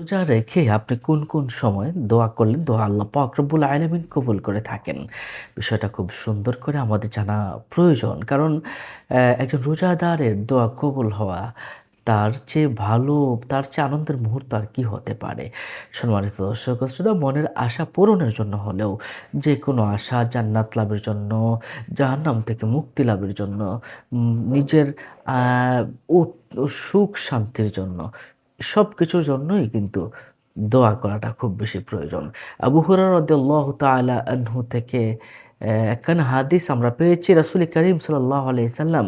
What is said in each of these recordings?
রোজা রেখে আপনি কোন, কোন সময় দোয়া করলে দোয়া আল্লাহ পাক রব্বুল আলামিন কবুল করে থাকেন? বিষয়টা খুব সুন্দর করে আমাদের জানা প্রয়োজন। কারণ একজন রোজাদারের দোয়া কবুল হওয়া তার চেয়ে ভালো, তার চেয়ে আনন্দের মুহূর্ত আর কি হতে পারে? সম্মানিত দর্শক ও শ্রোতা, মনের আশা পূরণের জন্য হলেও যেকোনো আশা জান্নাত লাভের জন্য, জাহান্নাম থেকে মুক্তি লাভের জন্য, নিজের আ উত সুখ শান্তির জন্য সবকিছুর জন্যই কিন্তু দোয়া করাটা খুব বেশি প্রয়োজন। আবু হুরায়রা রাদিয়াল্লাহু তাআলা আনহু থেকে একখানা হাদিস আমরা পেয়েছি। রাসূল করিম সাল্লাল্লাহু আলাইহি সাল্লাম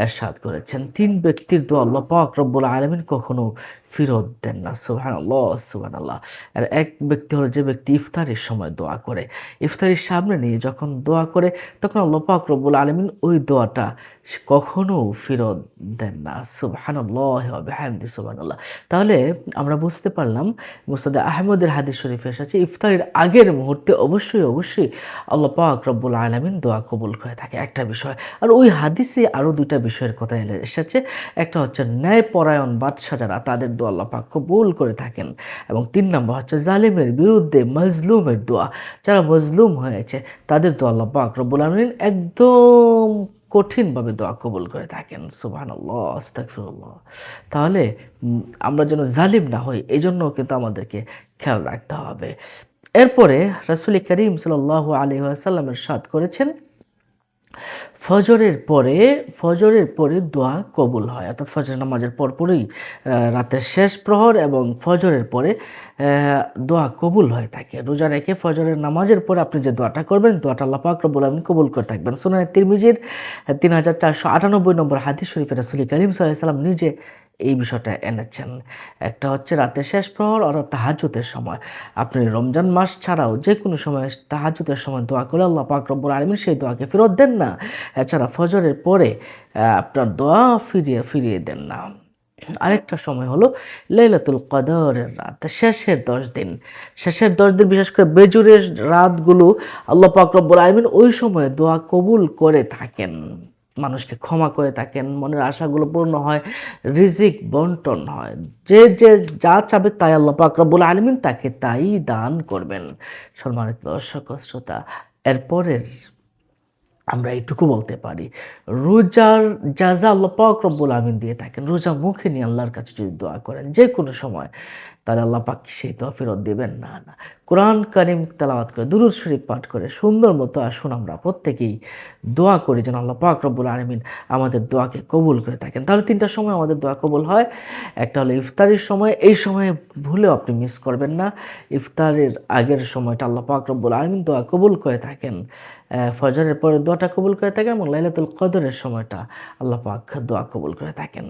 ইরশাদ করেছেন, ৩ ব্যক্তির দোয়া আল্লাহ পাক রব্বুল আলামিন কখনো ফেরত দেন না। সুবহানাল্লাহ, সুবহানাল্লাহ। আর এক ব্যক্তি হলো যে ব্যক্তি ইফতারের সময় দোয়া করে। ইফতারির সামনে নিয়ে যখন দোয়া করে তখন আল্লাহ পাক রব্বুল আলামিন ওই দোয়াটা কখনো ফেরত দেন না। সুবহানাল্লাহি ওয়া বিহামদিহি সুবহানাল্লাহ। তাহলে আমরা বুঝতে পারলাম মুসনাদে আহমদের হাদিস শরীফে এসেছে ইফতারের আগের মুহূর্তে অবশ্যই আল্লাহ পাক রব্বুল আলামিন দোয়া কবুল করে থাকে, একটা বিষয়। আর ওই হাদিসে আরো ২ টা বিষয়ের কথা এসেছে। একটা হচ্ছে ন্যায়পরায়ণ বাদশা যারা তাদের দোয়া আল্লাহ পাক কবুল করে থাকেন এবং ৩ নম্বর হচ্ছে জালিমের বিরুদ্ধে মাজলুমের দোয়া, যারা মজলুম হয়েছে তাদের দোয়া আল্লাহ পাক রব্বুল আলামিন একদম কঠিনভাবে দোয়া কবুল করে থাকেন। সুবহানাল্লাহ, আস্তাগফিরুল্লাহ। তাহলে আমরা যেন জালিম না হই এজন্যও কিন্তু আমাদেরকে খেয়াল রাখতে হবে। এরপরে রাসূল করিম সাল্লাল্লাহু আলাইহি ওয়াসাল্লাম ইরশাদ করেছেন, ফজরের পরে দোয়া কবুল হয়। অর্থাৎ ফজর নামাজের পরপরই রাতের শেষ প্রহর এবং ফজরের পরে দোয়া কবুল হয়ে থাকে। রোজা রেখে ফজরের নামাজের পরে আপনি যে দোয়াটা করবেন, দোয়াটা আল্লাহ পাক রব্বুল আলামিন কবুল করে থাকবেন। সুনানে তিরমিজির ৩৪৯৮ নম্বর হাদিস শরীফে রাসূল করিম সাল্লাল্লাহু আলাইহি ওয়াসাল্লাম নিজে এই বিষয়টা এনেছেন। একটা হচ্ছে রাতের শেষ প্রহর অর্থাৎ তাহাজ্জুদের সময়। আপনি রমজান মাস ছাড়াও যেকোনো সময় তাহাজ্জুদের সময় দোয়া করলে আল্লাহ পাক রব্বুল আলামিন সেই দোয়াকে ফেরত দেন না। এছাড়া ফজরের পরে আপনার দোয়া ফিরিয়ে দেন না। আরেকটা সময় হলো লাইলাতুল কদরের রাত, শেষের ১০ দিন। শেষের ১০ দিন বিশেষ করে বেজুরের রাতগুলো আল্লাহ পাক রব্বুল আলামিন ওই সময়ে দোয়া কবুল করে থাকেন। মানুষকে ক্ষমা করে থাকেন, মনের আশাগুলো পূর্ণ হয়, রিজিক বন্টন হয়। যে যা চাবে তাই আল্লাহ পাক রব্বুল আলামিন তাকে তাই দান করবেন। সম্মানিত দর্শক ও শ্রোতা, এরপরের আমরা এইটুকু বলতে পারি, রোজার জাযা আল্লাহ পাক রব্বুল আমিন দিয়ে থাকেন। রোজা মুখে নিয়ে আল্লাহর কাছে যদি দোয়া করেন যেকোনো সময়, তাহলে আল্লাহ পাক সেই দোয়া ফেরত দিবেন না। কোরআন কারীম তেলাওয়াত করে, দুরূদ শরীফ পাঠ করে সুন্দর মতো আসুন আমরা প্রত্যেকেই দোয়া করি যেন আল্লাহ পাক রব্বুল আলামিন আমাদের দোয়াকে কবুল করে থাকেন। তাহলে ৩টা সময় আমাদের দোয়া কবুল হয়। একটা হলো ইফতারের সময়, এই সময়ে ভুলেও আপনি মিস করবেন না। ইফতারের আগের সময়টা আল্লাহ পাক রব্বুল আলামিন দোয়া কবুল করে থাকেন। ফজরের পরে দোয়াটা কবুল করে থাকেন এবং লাইলাতুল কদরের সময়টা আল্লাহ পাক দোয়া কবুল করে থাকেন।